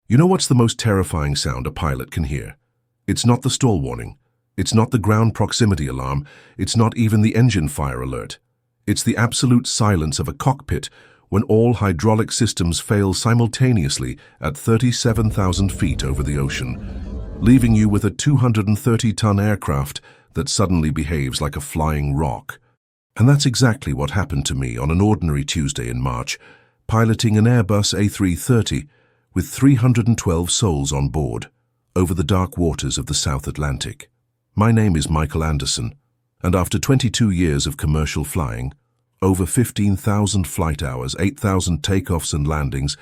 You know what's the most terrifying sound a pilot can hear? It's not the stall warning. It's not the ground proximity alarm. It's not even the engine fire alert. It's the absolute silence of a cockpit when all hydraulic systems fail simultaneously at 37,000 feet over the ocean, leaving you with a 230-ton aircraft that suddenly behaves like a flying rock. And that's exactly what happened to me on an ordinary Tuesday in March, piloting an Airbus A330 with 312 souls on board over the dark waters of the South Atlantic. My name is Michael Anderson, and after 22 years of commercial flying, over 15,000 flight hours, 8,000 takeoffs and landings,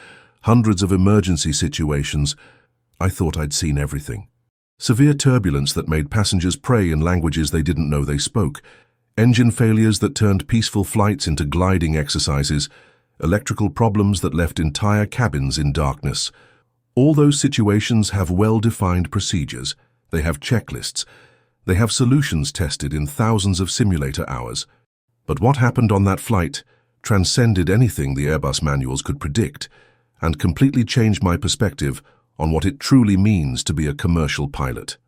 hundreds of emergency situations, I thought I'd seen everything. Severe turbulence that made passengers pray in languages they didn't know they spoke, engine failures that turned peaceful flights into gliding exercises, electrical problems that left entire cabins in darkness. All those situations have well-defined procedures. They have checklists. They have solutions tested in thousands of simulator hours. But what happened on that flight transcended anything the Airbus manuals could predict and completely changed my perspective on what it truly means to be a commercial pilot.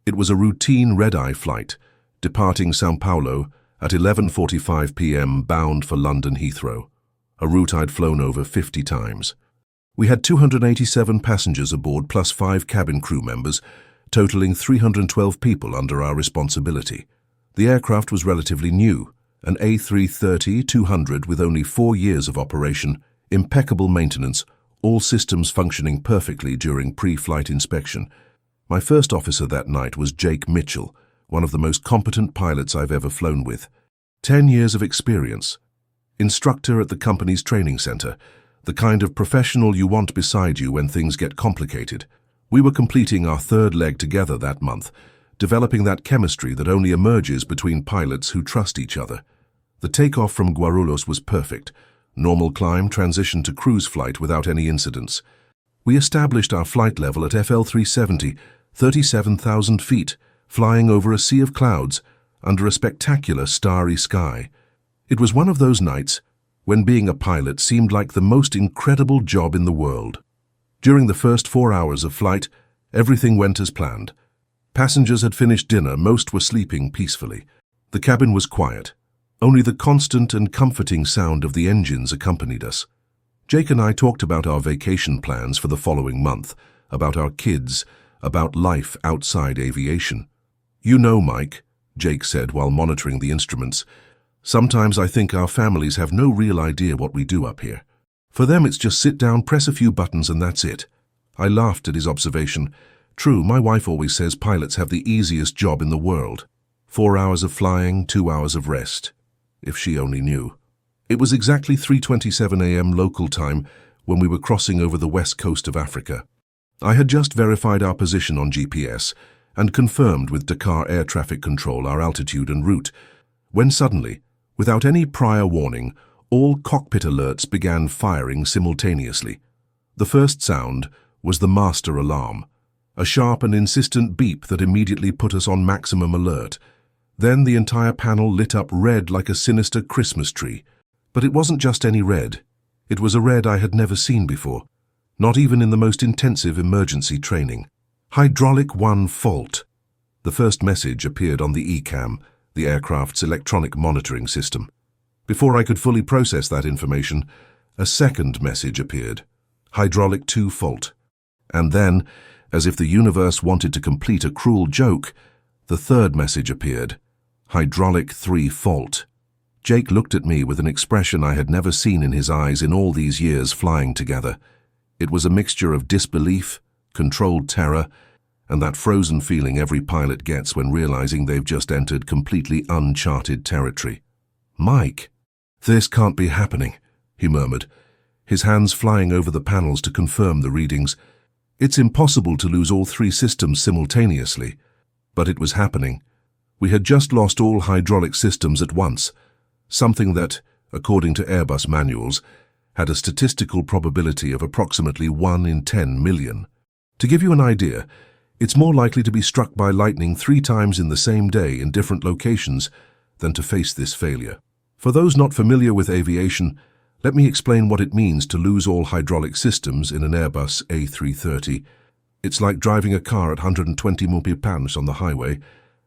It was a routine red-eye flight, departing São Paulo at 11:45 p.m. bound for London Heathrow, a route I'd flown over 50 times. We had 287 passengers aboard plus 5 cabin crew members, totaling 312 people under our responsibility. The aircraft was relatively new, an A330-200 with only 4 years of operation, impeccable maintenance, all systems functioning perfectly during pre-flight inspection. My first officer that night was Jake Mitchell, one of the most competent pilots I've ever flown with. 10 years of experience. Instructor at the company's training center, the kind of professional you want beside you when things get complicated. We were completing our third leg together that month, developing that chemistry that only emerges between pilots who trust each other. The takeoff from Guarulhos was perfect. Normal climb, transition to cruise flight without any incidents. We established our flight level at FL 370, 37,000 feet, flying over a sea of clouds under a spectacular starry sky. It was one of those nights when being a pilot seemed like the most incredible job in the world. During the first 4 hours of flight, everything went as planned. Passengers had finished dinner, most were sleeping peacefully. The cabin was quiet. Only the constant and comforting sound of the engines accompanied us. Jake and I talked about our vacation plans for the following month, about our kids, about life outside aviation. "You know, Mike," Jake said while monitoring the instruments, "sometimes I think our families have no real idea what we do up here. For them it's just sit down, press a few buttons and that's it." I laughed at his observation. True, my wife always says pilots have the easiest job in the world. 4 hours of flying, 2 hours of rest. If she only knew. It was exactly 3:27 a.m. local time when we were crossing over the west coast of Africa. I had just verified our position on GPS and confirmed with Dakar Air Traffic Control our altitude and route, when suddenly, without any prior warning, all cockpit alerts began firing simultaneously. The first sound was the master alarm, a sharp and insistent beep that immediately put us on maximum alert. Then the entire panel lit up red like a sinister Christmas tree. But it wasn't just any red. It was a red I had never seen before, not even in the most intensive emergency training. Hydraulic 1 fault. The first message appeared on the ECAM, the aircraft's electronic monitoring system. Before I could fully process that information, a second message appeared. Hydraulic 2 fault. And then, as if the universe wanted to complete a cruel joke, the third message appeared. Hydraulic 3 fault. Jake looked at me with an expression I had never seen in his eyes in all these years flying together. It was a mixture of disbelief, controlled terror, and that frozen feeling every pilot gets when realizing they've just entered completely uncharted territory. "Mike, this can't be happening," he murmured, his hands flying over the panels to confirm the readings. "It's impossible to lose all 3 systems simultaneously." But it was happening. We had just lost all hydraulic systems at once, something that, according to Airbus manuals, had a statistical probability of approximately 1 in 10 million. To give you an idea, it's more likely to be struck by lightning 3 times in the same day in different locations than to face this failure. For those not familiar with aviation, Let me explain what it means to lose all hydraulic systems in an Airbus A330. It's like driving a car at 120 mph on the highway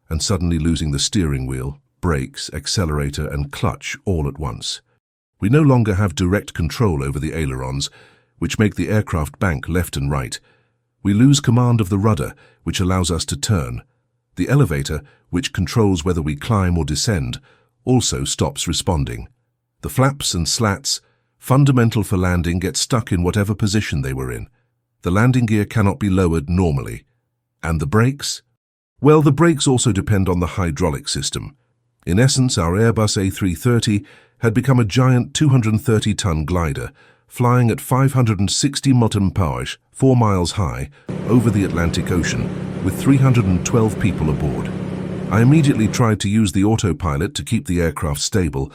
and suddenly losing the steering wheel, brakes, accelerator and clutch all at once. We no longer have direct control over the ailerons, which make the aircraft bank left and right. We lose command of the rudder, which allows us to turn. The elevator, which controls whether we climb or descend, also stops responding. The flaps and slats, fundamental for landing, get stuck in whatever position they were in. The landing gear cannot be lowered normally. And the brakes? Well, the brakes also depend on the hydraulic system. In essence, our Airbus A330 had become a giant 230-ton glider, flying at 560 mph, 4 miles high, over the Atlantic Ocean, with 312 people aboard. I immediately tried to use the autopilot to keep the aircraft stable,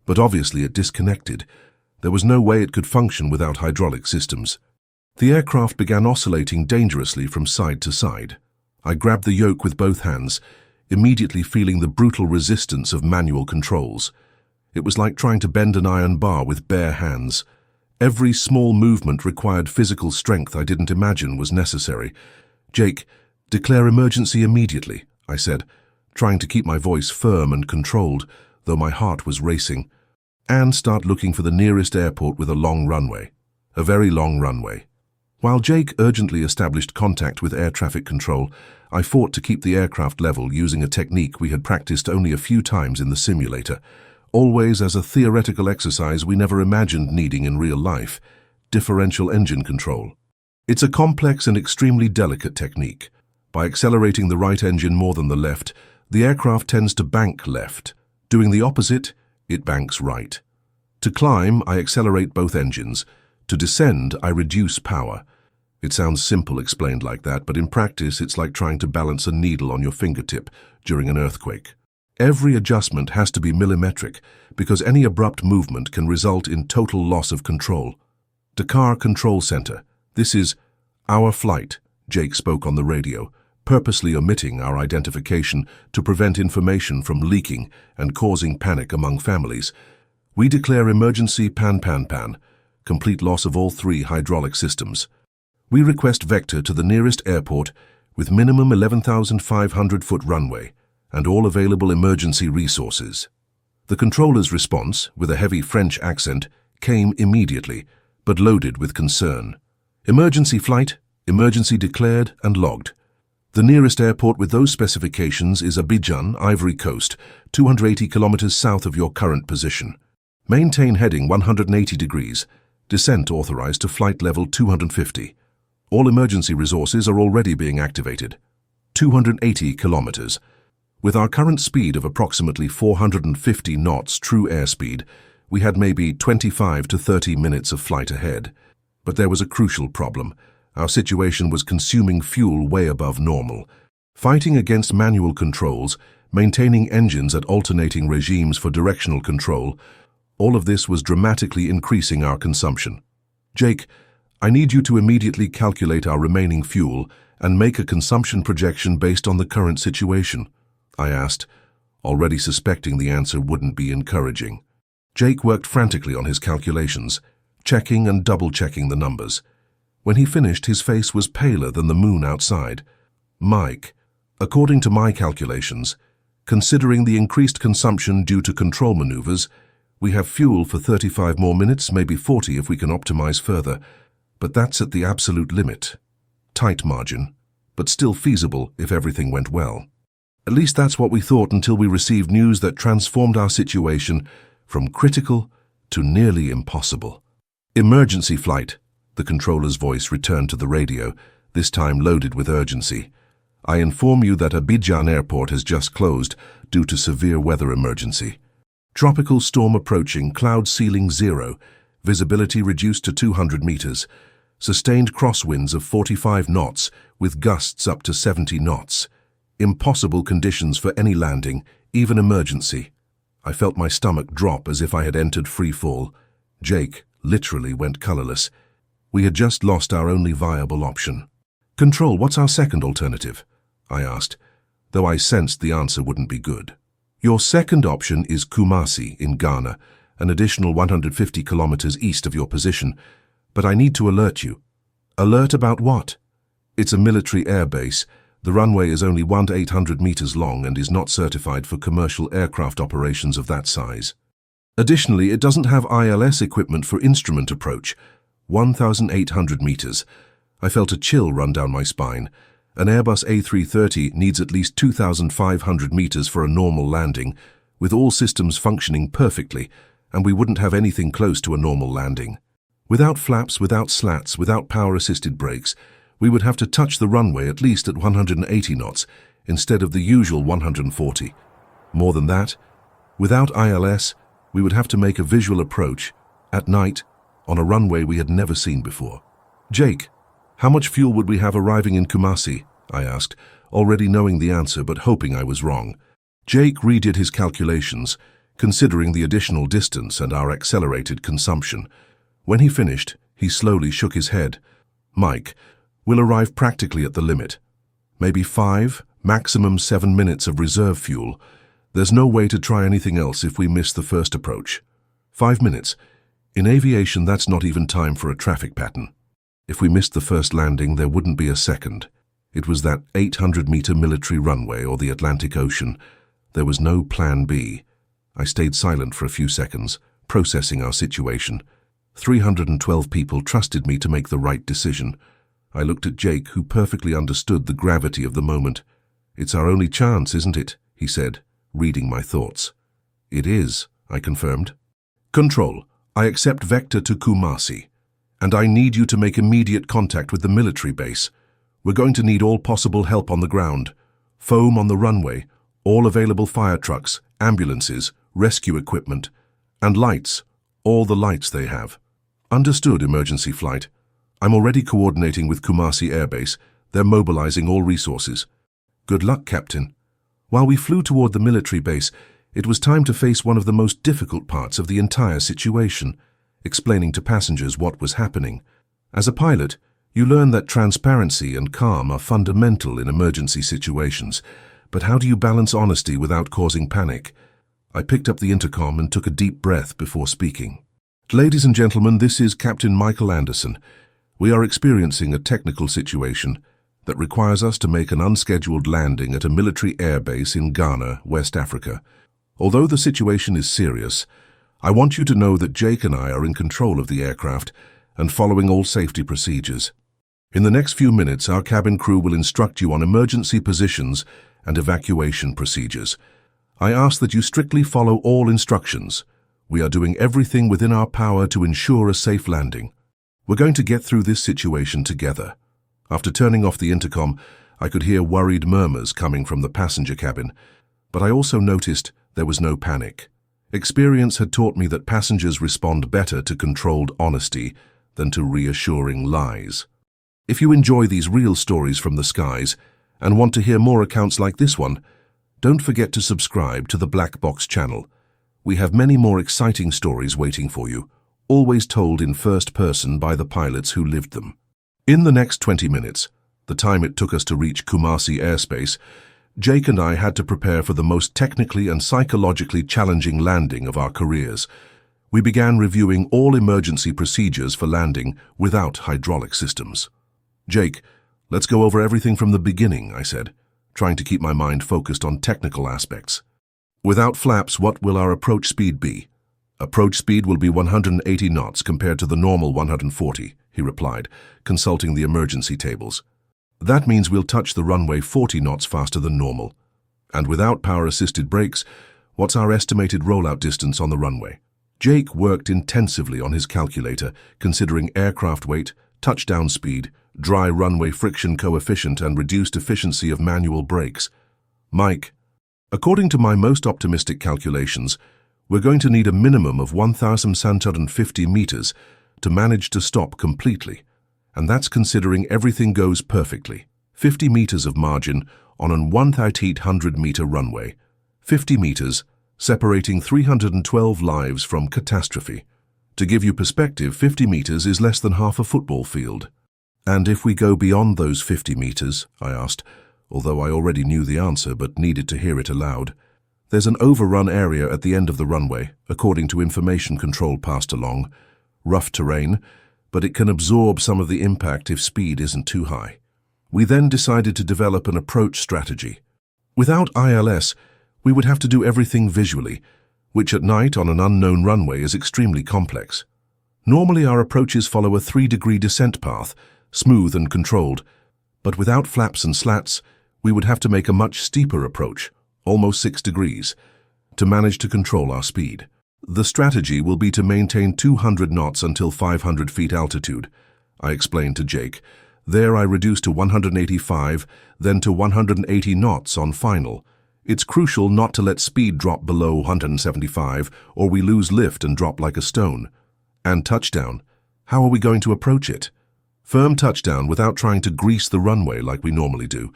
but obviously it disconnected. There was no way it could function without hydraulic systems. The aircraft began oscillating dangerously from side to side. I grabbed the yoke with both hands, immediately feeling the brutal resistance of manual controls. It was like trying to bend an iron bar with bare hands. Every small movement required physical strength I didn't imagine was necessary. "Jake, declare emergency immediately," I said, trying to keep my voice firm and controlled, though my heart was racing. "And start looking for the nearest airport with a long runway. A very long runway." While Jake urgently established contact with air traffic control, I fought to keep the aircraft level using a technique we had practiced only a few times in the simulator, always as a theoretical exercise we never imagined needing in real life: differential engine control. It's a complex and extremely delicate technique. By accelerating the right engine more than the left, the aircraft tends to bank left. Doing the opposite, it banks right. To climb, I accelerate both engines. To descend, I reduce power. It sounds simple explained like that, but in practice it's like trying to balance a needle on your fingertip during an earthquake. Every adjustment has to be millimetric, because any abrupt movement can result in total loss of control. Dakar Control Center. This is our flight, Jake spoke on the radio, purposely omitting our identification to prevent information from leaking and causing panic among families. "We declare emergency pan, complete loss of all 3 hydraulic systems. We request vector to the nearest airport with minimum 11,500-foot runway and all available emergency resources." The controller's response, with a heavy French accent, came immediately, but loaded with concern. "Emergency flight, emergency declared and logged. The nearest airport with those specifications is Abidjan, Ivory Coast, 280 kilometers south of your current position. Maintain heading 180 degrees. Descent authorized to flight level 250. All emergency resources are already being activated. 280 kilometers. With our current speed of approximately 450 knots true airspeed, we had maybe 25 to 30 minutes of flight ahead. But there was a crucial problem. Our situation was consuming fuel way above normal. Fighting against manual controls, maintaining engines at alternating regimes for directional control, all of this was dramatically increasing our consumption. "Jake, I need you to immediately calculate our remaining fuel and make a consumption projection based on the current situation," I asked, already suspecting the answer wouldn't be encouraging. Jake worked frantically on his calculations, checking and double-checking the numbers. When he finished, his face was paler than the moon outside. "Mike, according to my calculations, considering the increased consumption due to control maneuvers, we have fuel for 35 more minutes, maybe 40 if we can optimize further, but that's at the absolute limit. Tight margin, but still feasible if everything went well. At least that's what we thought until we received news that transformed our situation from critical to nearly impossible. Emergency flight." The controller's voice returned to the radio, this time loaded with urgency. "I inform you that Abidjan Airport has just closed due to severe weather emergency. Tropical storm approaching, cloud ceiling 0, visibility reduced to 200 meters, sustained crosswinds of 45 knots with gusts up to 70 knots. Impossible conditions for any landing, even emergency." I felt my stomach drop as if I had entered free fall. Jake literally went colorless. We had just lost our only viable option. "Control, what's our second alternative?" I asked, though I sensed the answer wouldn't be good. "Your second option is Kumasi in Ghana, an additional 150 kilometers east of your position, but I need to alert you. Alert about what? It's a military airbase. The runway is only 100 to 800 meters long and is not certified for commercial aircraft operations of that size. Additionally, it doesn't have ILS equipment for instrument approach. 1,800 meters. I felt a chill run down my spine. An Airbus A330 needs at least 2,500 meters for a normal landing, with all systems functioning perfectly, and we wouldn't have anything close to a normal landing. Without flaps, without slats, without power-assisted brakes, we would have to touch the runway at least at 180 knots, instead of the usual 140. More than that, without ILS, we would have to make a visual approach, at night, on a runway we had never seen before. Jake, how much fuel would we have arriving in Kumasi? I asked, already knowing the answer but hoping I was wrong. Jake redid his calculations, considering the additional distance and our accelerated consumption. When he finished, he slowly shook his head. Mike, we'll arrive practically at the limit. Maybe 5, maximum 7 minutes of reserve fuel. There's no way to try anything else if we miss the first approach. 5 minutes. In aviation, that's not even time for a traffic pattern. If we missed the first landing, there wouldn't be a second. It was that 800-meter military runway or the Atlantic Ocean. There was no plan B. I stayed silent for a few seconds, processing our situation. 312 people trusted me to make the right decision. I looked at Jake, who perfectly understood the gravity of the moment. "It's our only chance, isn't it?" he said, reading my thoughts. "It is," I confirmed. "Control, I accept Vector to Kumasi, and I need you to make immediate contact with the military base. We're going to need all possible help on the ground. Foam on the runway, all available fire trucks, ambulances, rescue equipment, and lights, all the lights they have." "Understood, emergency flight. I'm already coordinating with Kumasi Air Base. They're mobilizing all resources." "Good luck, Captain." While we flew toward the military base, it was time to face one of the most difficult parts of the entire situation, explaining to passengers what was happening. As a pilot, you learn that transparency and calm are fundamental in emergency situations, but how do you balance honesty without causing panic? I picked up the intercom and took a deep breath before speaking. "Ladies and gentlemen, this is Captain Michael Anderson. We are experiencing a technical situation that requires us to make an unscheduled landing at a military air base in Ghana, West Africa. Although the situation is serious, I want you to know that Jake and I are in control of the aircraft and following all safety procedures. In the next few minutes, our cabin crew will instruct you on emergency positions and evacuation procedures. I ask that you strictly follow all instructions. We are doing everything within our power to ensure a safe landing. We're going to get through this situation together." After turning off the intercom, I could hear worried murmurs coming from the passenger cabin, but I also noticed there was no panic. Experience had taught me that passengers respond better to controlled honesty than to reassuring lies. If you enjoy these real stories from the skies and want to hear more accounts like this one, don't forget to subscribe to the Black Box channel. We have many more exciting stories waiting for you, always told in first person by the pilots who lived them. In the next 20 minutes, the time it took us to reach Kumasi airspace, Jake and I had to prepare for the most technically and psychologically challenging landing of our careers. We began reviewing all emergency procedures for landing without hydraulic systems. "Jake, let's go over everything from the beginning," I said, trying to keep my mind focused on technical aspects. "Without flaps, what will our approach speed be?" "Approach speed will be 180 knots compared to the normal 140, he replied, consulting the emergency tables. "That means we'll touch the runway 40 knots faster than normal. And without power-assisted brakes, what's our estimated rollout distance on the runway?" Jake worked intensively on his calculator, considering aircraft weight, touchdown speed, dry runway friction coefficient, and reduced efficiency of manual brakes. "Mike, according to my most optimistic calculations, we're going to need a minimum of 1,750 meters to manage to stop completely, and that's considering everything goes perfectly. 50 meters of margin on an 1,800-meter runway. 50 meters, separating 312 lives from catastrophe. To give you perspective, 50 meters is less than half a football field." "And if we go beyond those 50 meters, I asked, although I already knew the answer but needed to hear it aloud. There's an overrun area at the end of the runway, according to information control passed along. Rough terrain, but it can absorb some of the impact if speed isn't too high. We then decided to develop an approach strategy. Without ILS, we would have to do everything visually, which at night on an unknown runway is extremely complex. Normally our approaches follow a 3-degree descent path, smooth and controlled, but without flaps and slats, we would have to make a much steeper approach, almost 6 degrees, to manage to control our speed. The strategy will be to maintain 200 knots until 500 feet altitude, I explained to Jake. There I reduced to 185, then to 180 knots on final. It's crucial not to let speed drop below 175 or we lose lift and drop like a stone. And touchdown. How are we going to approach it? Firm touchdown without trying to grease the runway like we normally do.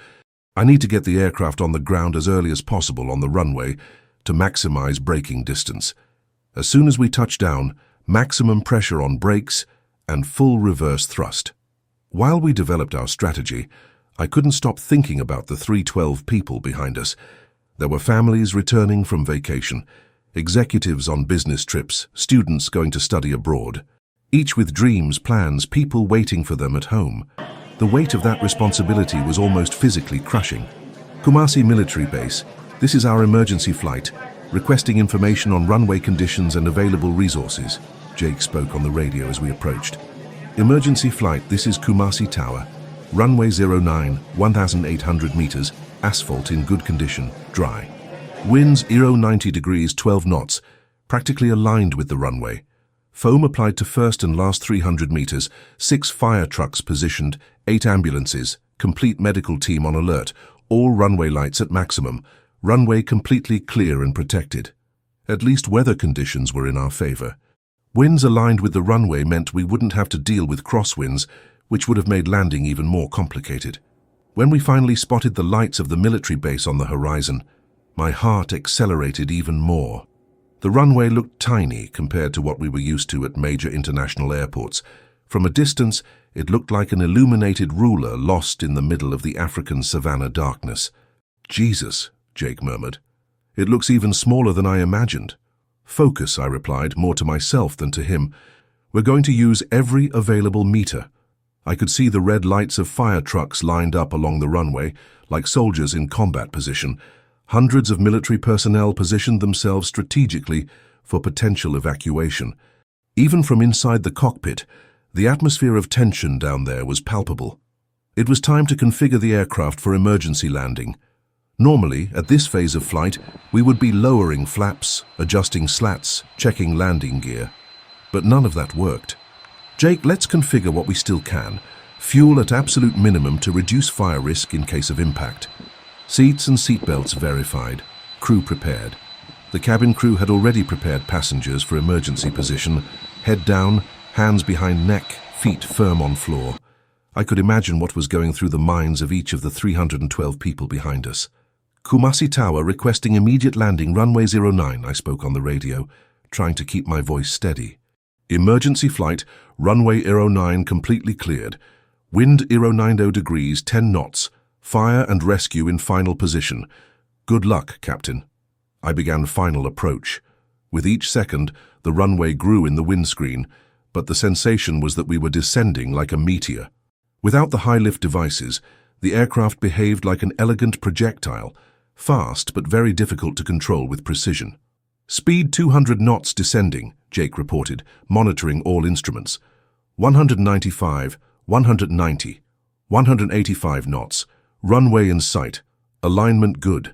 I need to get the aircraft on the ground as early as possible on the runway to maximize braking distance. As soon as we touch down, maximum pressure on brakes and full reverse thrust. While we developed our strategy, I couldn't stop thinking about the 312 people behind us. There were families returning from vacation, executives on business trips, students going to study abroad, each with dreams, plans, people waiting for them at home. The weight of that responsibility was almost physically crushing. Kumasi Military Base, this is our emergency flight, requesting information on runway conditions and available resources. Jake spoke on the radio as we approached. Emergency flight, this is Kumasi Tower. Runway 09, 1,800 meters, asphalt in good condition, dry. Winds 90 degrees, 12 knots, practically aligned with the runway. Foam applied to first and last 300 meters, 6 fire trucks positioned, 8 ambulances, complete medical team on alert, all runway lights at maximum, runway completely clear and protected. At least weather conditions were in our favor. Winds aligned with the runway meant we wouldn't have to deal with crosswinds, which would have made landing even more complicated. When we finally spotted the lights of the military base on the horizon, my heart accelerated even more. The runway looked tiny compared to what we were used to at major international airports. From a distance, it looked like an illuminated ruler lost in the middle of the African savanna darkness. Jesus, Jake murmured. It looks even smaller than I imagined. Focus, I replied, more to myself than to him. We're going to use every available meter. I could see the red lights of fire trucks lined up along the runway, like soldiers in combat position. Hundreds of military personnel positioned themselves strategically for potential evacuation. Even from inside the cockpit, the atmosphere of tension down there was palpable. It was time to configure the aircraft for emergency landing. Normally, at this phase of flight, we would be lowering flaps, adjusting slats, checking landing gear. But none of that worked. Jake, let's configure what we still can. Fuel at absolute minimum to reduce fire risk in case of impact. Seats and seatbelts verified. Crew prepared. The cabin crew had already prepared passengers for emergency position. Head down, hands behind neck, feet firm on floor. I could imagine what was going through the minds of each of the 312 people behind us. Kumasi Tower requesting immediate landing, runway 09, I spoke on the radio, trying to keep my voice steady. Emergency flight, runway 09 completely cleared. Wind 90 degrees, 10 knots. Fire and rescue in final position. Good luck, Captain. I began final approach. With each second, the runway grew in the windscreen, but the sensation was that we were descending like a meteor. Without the high-lift devices, the aircraft behaved like an elegant projectile, fast but very difficult to control with precision. Speed 200 knots descending, Jake reported, monitoring all instruments. 195, 190, 185 knots. Runway in sight. Alignment good.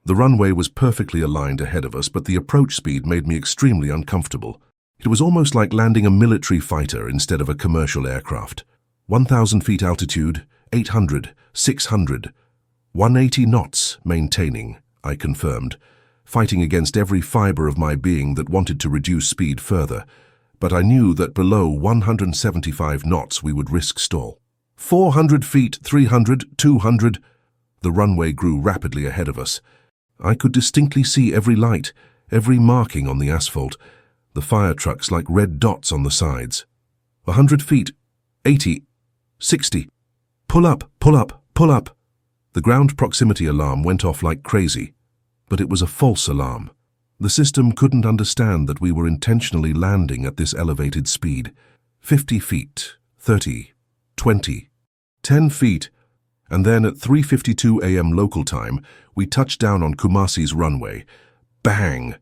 The runway was perfectly aligned ahead of us, but the approach speed made me extremely uncomfortable. It was almost like landing a military fighter instead of a commercial aircraft. 1,000 feet altitude, 800, 600. 180 knots, maintaining, I confirmed, fighting against every fiber of my being that wanted to reduce speed further. But I knew that below 175 knots we would risk stall. 400 feet, 300, 200. The runway grew rapidly ahead of us. I could distinctly see every light, every marking on the asphalt, the fire trucks like red dots on the sides. 100 feet, 80, 60. Pull up, pull up, pull up. The ground proximity alarm went off like crazy. But it was a false alarm. The system couldn't understand that we were intentionally landing at this elevated speed. 50 feet, 30, 20, 10 feet, and then at 3:52 a.m. local time, we touched down on Kumasi's runway. Bang!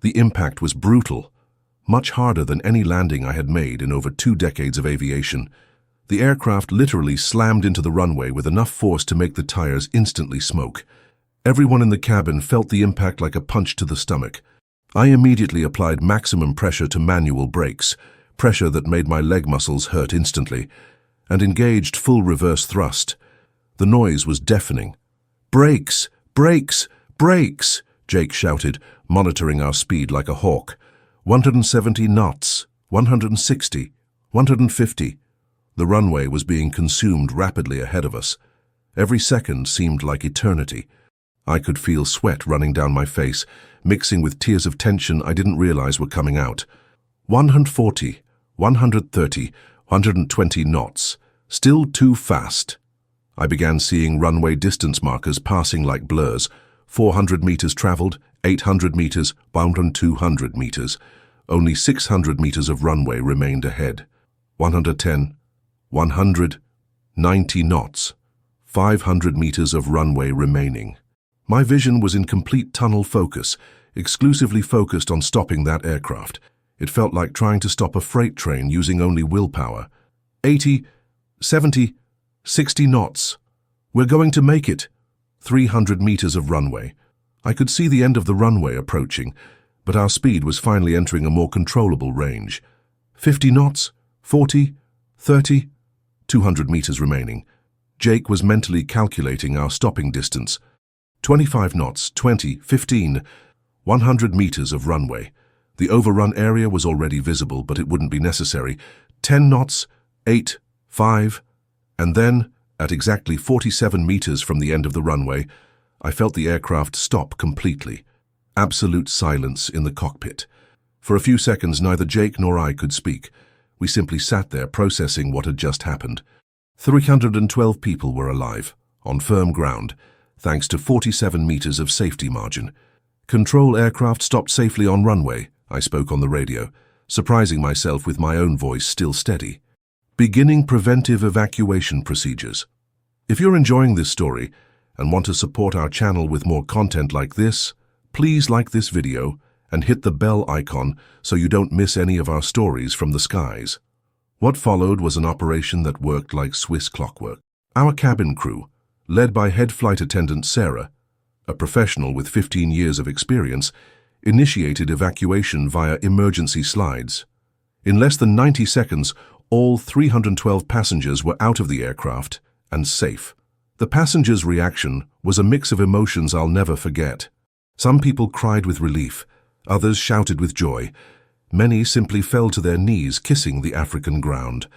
The impact was brutal, much harder than any landing I had made in over 2 decades of aviation. The aircraft literally slammed into the runway with enough force to make the tires instantly smoke. Everyone in the cabin felt the impact like a punch to the stomach. I immediately applied maximum pressure to manual brakes, pressure that made my leg muscles hurt instantly, and engaged full reverse thrust. The noise was deafening. "Brakes! Brakes! Brakes!" Jake shouted, monitoring our speed like a hawk. 170 knots, 160, 150. The runway was being consumed rapidly ahead of us. Every second seemed like eternity. I could feel sweat running down my face, mixing with tears of tension I didn't realize were coming out. 140, 130, 120 knots. Still too fast. I began seeing runway distance markers passing like blurs. 400 meters traveled, 800 meters, 200 meters. Only 600 meters of runway remained ahead. 110, 100, 90 knots. 500 meters of runway remaining. My vision was in complete tunnel focus, exclusively focused on stopping that aircraft. It felt like trying to stop a freight train using only willpower. 80, 70, 60 knots. We're going to make it. 300 meters of runway. I could see the end of the runway approaching, but our speed was finally entering a more controllable range. 50 knots, 40, 30, 200 meters remaining. Jake was mentally calculating our stopping distance. 25 knots, 20, 15, 100 meters of runway. The overrun area was already visible, but it wouldn't be necessary. 10 knots, 8, 5, and then, at exactly 47 meters from the end of the runway, I felt the aircraft stop completely. Absolute silence in the cockpit. For a few seconds, neither Jake nor I could speak. We simply sat there processing what had just happened. 312 people were alive, on firm ground, thanks to 47 meters of safety margin. Control aircraft stopped safely on runway, I spoke on the radio, surprising myself with my own voice still steady. Beginning preventive evacuation procedures. If you're enjoying this story and want to support our channel with more content like this, please like this video and hit the bell icon so you don't miss any of our stories from the skies. What followed was an operation that worked like Swiss clockwork. Our cabin crew, led by head flight attendant Sarah, a professional with 15 years of experience, initiated evacuation via emergency slides. In less than 90 seconds, all 312 passengers were out of the aircraft and safe. The passengers' reaction was a mix of emotions I'll never forget. Some people cried with relief, others shouted with joy. Many simply fell to their knees kissing the African ground.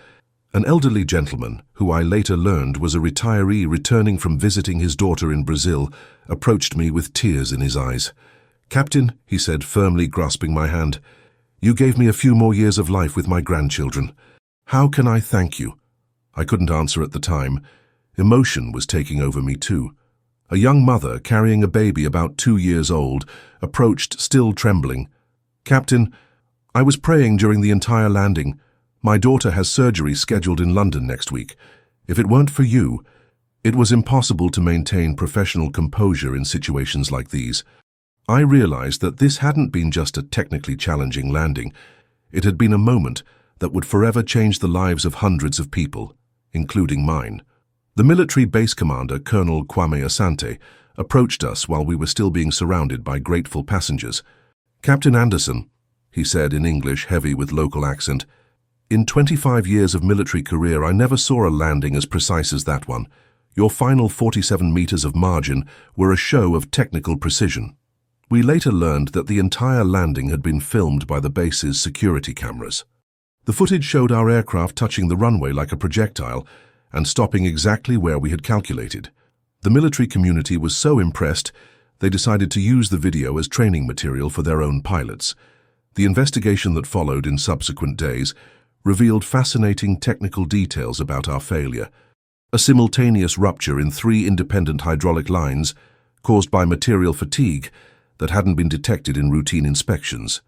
An elderly gentleman, who I later learned was a retiree returning from visiting his daughter in Brazil, approached me with tears in his eyes. "Captain," he said, firmly grasping my hand, "you gave me a few more years of life with my grandchildren. How can I thank you?" I couldn't answer at the time. Emotion was taking over me too. A young mother carrying a baby about 2 years old approached, still trembling. "Captain, I was praying during the entire landing. My daughter has surgery scheduled in London next week. If it weren't for you, it was impossible to maintain professional composure in situations like these." I realized that this hadn't been just a technically challenging landing. It had been a moment that would forever change the lives of hundreds of people, including mine. The military base commander, Colonel Kwame Asante, approached us while we were still being surrounded by grateful passengers. "Captain Anderson," he said in English heavy with local accent, "in 25 years of military career, I never saw a landing as precise as that one. Your final 47 meters of margin were a show of technical precision." We later learned that the entire landing had been filmed by the base's security cameras. The footage showed our aircraft touching the runway like a projectile and stopping exactly where we had calculated. The military community was so impressed, they decided to use the video as training material for their own pilots. The investigation that followed in subsequent days revealed fascinating technical details about our failure. A simultaneous rupture in 3 independent hydraulic lines, caused by material fatigue that hadn't been detected in routine inspections.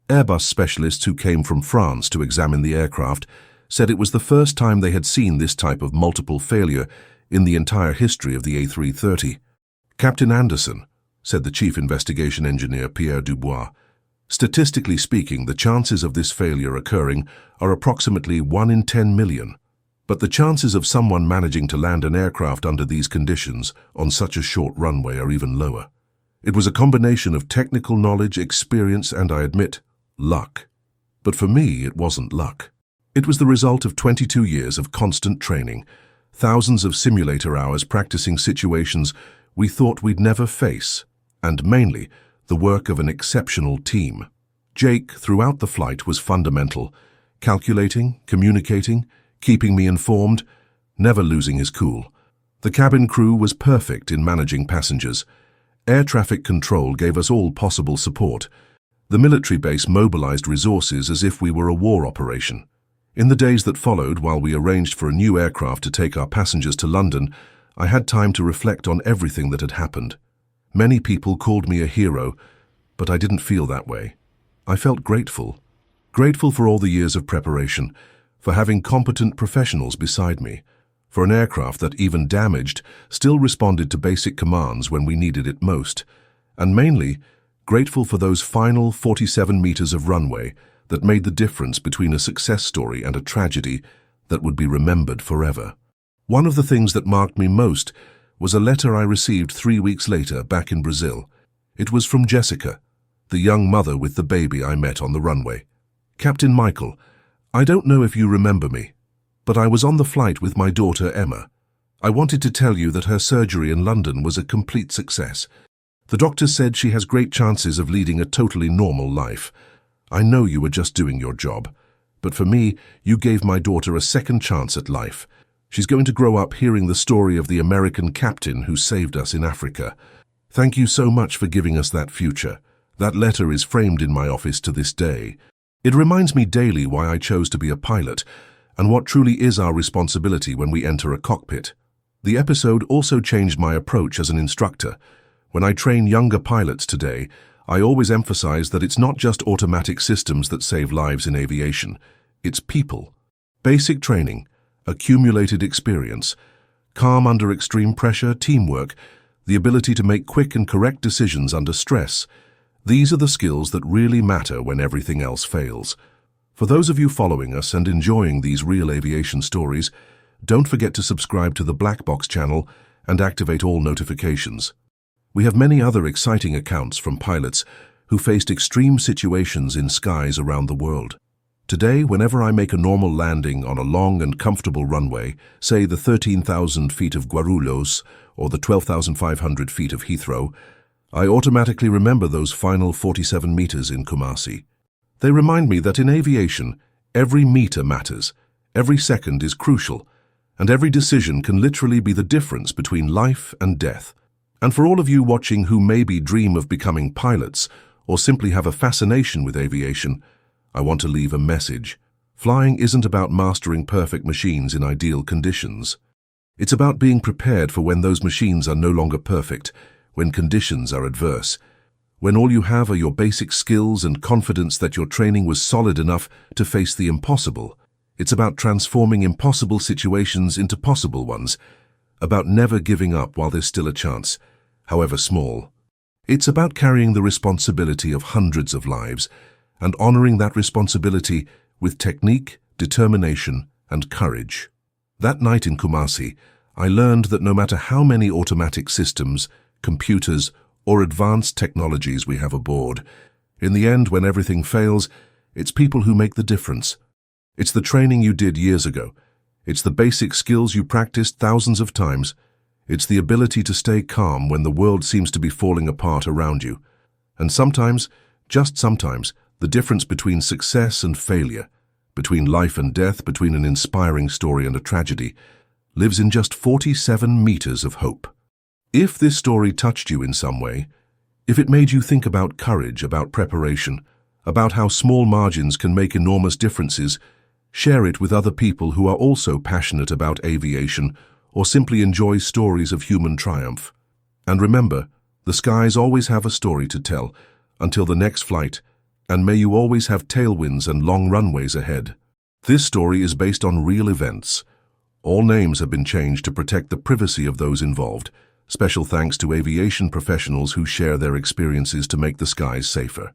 Airbus specialists who came from France to examine the aircraft said it was the first time they had seen this type of multiple failure in the entire history of the A330. "Captain Anderson," said the chief investigation engineer Pierre Dubois, "statistically speaking, the chances of this failure occurring are approximately 1 in 10 million. But the chances of someone managing to land an aircraft under these conditions on such a short runway are even lower. It was a combination of technical knowledge, experience, and, I admit, luck. But for me, it wasn't luck. It was the result of 22 years of constant training, thousands of simulator hours practicing situations we thought we'd never face, and mainly the work of an exceptional team. Jake, throughout the flight, was fundamental, calculating, communicating, keeping me informed, never losing his cool. The cabin crew was perfect in managing passengers. Air traffic control gave us all possible support. The military base mobilized resources as if we were a war operation. In the days that followed, while we arranged for a new aircraft to take our passengers to London, I had time to reflect on everything that had happened. Many people called me a hero, but I didn't feel that way. I felt grateful. Grateful for all the years of preparation, for having competent professionals beside me, for an aircraft that, even damaged, still responded to basic commands when we needed it most, and mainly, grateful for those final 47 meters of runway that made the difference between a success story and a tragedy that would be remembered forever. One of the things that marked me most was a letter I received 3 weeks later back in Brazil. It was from Jessica, the young mother with the baby I met on the runway. "Captain Michael, I don't know if you remember me, but I was on the flight with my daughter Emma. I wanted to tell you that her surgery in London was a complete success. The doctor said she has great chances of leading a totally normal life. I know you were just doing your job, but for me, you gave my daughter a second chance at life. She's going to grow up hearing the story of the American captain who saved us in Africa. Thank you so much for giving us that future. That letter is framed in my office to this day. It reminds me daily why I chose to be a pilot and what truly is our responsibility when we enter a cockpit. The episode also changed my approach as an instructor. When I train younger pilots today, I always emphasize that it's not just automatic systems that save lives in aviation. It's people. Basic training, accumulated experience, calm under extreme pressure, teamwork, the ability to make quick and correct decisions under stress. These are the skills that really matter when everything else fails. For those of you following us and enjoying these real aviation stories, don't forget to subscribe to the Black Box channel and activate all notifications. We have many other exciting accounts from pilots who faced extreme situations in skies around the world. Today, whenever I make a normal landing on a long and comfortable runway, say the 13,000 feet of Guarulhos or the 12,500 feet of Heathrow, I automatically remember those final 47 meters in Kumasi. They remind me that in aviation, every meter matters, every second is crucial, and every decision can literally be the difference between life and death. And for all of you watching who maybe dream of becoming pilots or simply have a fascination with aviation, I want to leave a message. Flying isn't about mastering perfect machines in ideal conditions. It's about being prepared for when those machines are no longer perfect, when conditions are adverse, when all you have are your basic skills and confidence that your training was solid enough to face the impossible. It's about transforming impossible situations into possible ones, about never giving up while there's still a chance, however small. It's about carrying the responsibility of hundreds of lives and honoring that responsibility with technique, determination, and courage. That night in Kumasi, I learned that no matter how many automatic systems, computers, or advanced technologies we have aboard, in the end, when everything fails, it's people who make the difference. It's the training you did years ago. It's the basic skills you practiced thousands of times. It's the ability to stay calm when the world seems to be falling apart around you. And sometimes, just sometimes, the difference between success and failure, between life and death, between an inspiring story and a tragedy, lives in just 47 meters of hope. If this story touched you in some way, if it made you think about courage, about preparation, about how small margins can make enormous differences, share it with other people who are also passionate about aviation or simply enjoy stories of human triumph. And remember, The skies always have a story to tell, until the next flight, and may you always have tailwinds and long runways ahead. This story is based on real events. All names have been changed to protect the privacy of those involved. Special thanks to aviation professionals who share their experiences to make the skies safer.